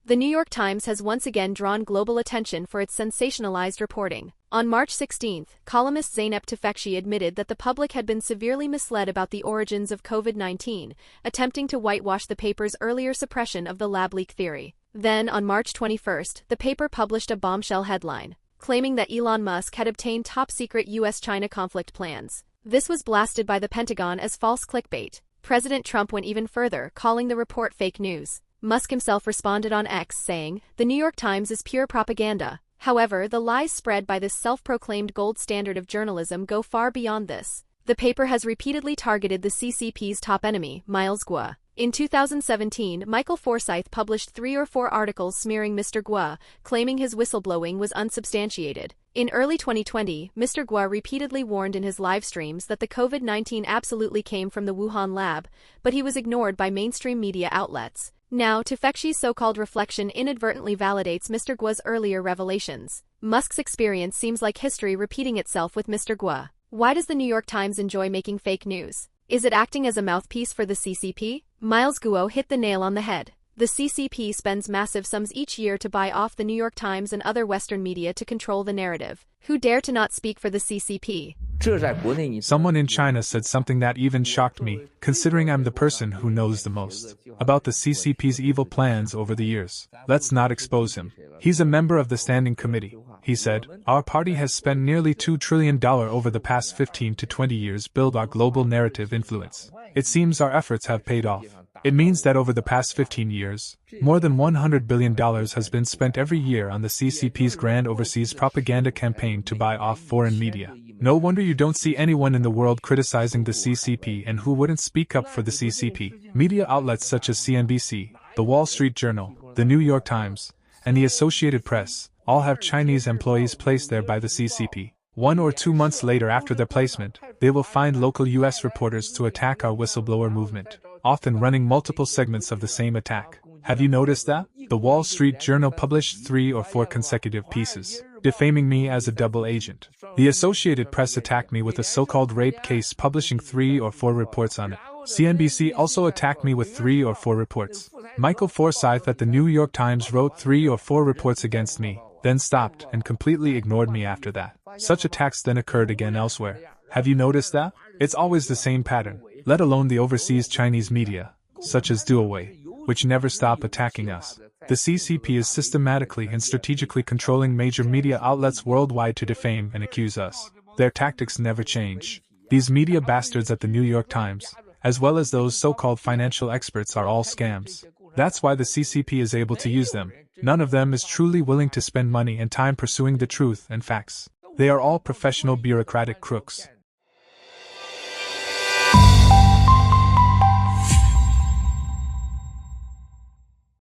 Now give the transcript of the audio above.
The New York Times has once again drawn global attention for its sensationalized reporting. On March 16, columnist Zeynep Tufekci admitted that the public had been severely misled about the origins of COVID-19, attempting to whitewash the paper's earlier suppression of the lab leak theory. Then, on March 21, the paper published a bombshell headline, claiming that Elon Musk had obtained top-secret U.S.-China conflict plans. This was blasted by the Pentagon as false clickbait. President Trump went even further, calling the report fake news. Musk himself responded on X, saying, "The New York Times is pure propaganda." However, the lies spread by this self-proclaimed gold standard of journalism go far beyond this. The paper has repeatedly targeted the CCP's top enemy, Miles Guo. In 2017, Michael Forsyth published 3 or 4 articles smearing Mr. Guo, claiming his whistleblowing was unsubstantiated. In early 2020, Mr. Guo repeatedly warned in his live streams that the COVID-19 absolutely came from the Wuhan lab, but he was ignored by mainstream media outlets. Now, Tufekci's so-called reflection inadvertently validates Mr. Guo's earlier revelations. Musk's experience seems like history repeating itself with Mr. Guo. Why does the New York Times enjoy making fake news? Is it acting as a mouthpiece for the CCP? Miles Guo hit the nail on the head. The CCP spends massive sums each year to buy off the New York Times and other Western media to control the narrative. Who dare to not speak for the CCP? Someone in China said something that even shocked me, considering I'm the person who knows the most about the CCP's evil plans over the years. Let's not expose him. He's a member of the Standing Committee. He said, "Our party has spent nearly $2 trillion over the past 15 to 20 years build our global narrative influence. It seems our efforts have paid off." It means that over the past 15 years, more than $100 billion has been spent every year on the CCP's grand overseas propaganda campaign to buy off foreign media. No wonder you don't see anyone in the world criticizing the CCP and who wouldn't speak up for the CCP. Media outlets such as CNBC, The Wall Street Journal, The New York Times, and the Associated Press all have Chinese employees placed there by the CCP. 1 or 2 months later after their placement, they will find local U.S. reporters to attack our whistleblower movement, often running multiple segments of the same attack. Have you noticed that? The Wall Street Journal published 3 or 4 consecutive pieces, defaming me as a double agent. The Associated Press attacked me with a so-called rape case, publishing 3 or 4 reports on it. CNBC also attacked me with 3 or 4 reports. Michael Forsyth at the New York Times wrote 3 or 4 reports against me, then stopped and completely ignored me after that. Such attacks then occurred again elsewhere. Have you noticed that? It's always the same pattern, let alone the overseas Chinese media, such as Duowei, which never stop attacking us. The CCP is systematically and strategically controlling major media outlets worldwide to defame and accuse us. Their tactics never change. These media bastards at the New York Times, as well as those so-called financial experts, are all scams. That's why the CCP is able to use them. None of them is truly willing to spend money and time pursuing the truth and facts. They are all professional bureaucratic crooks.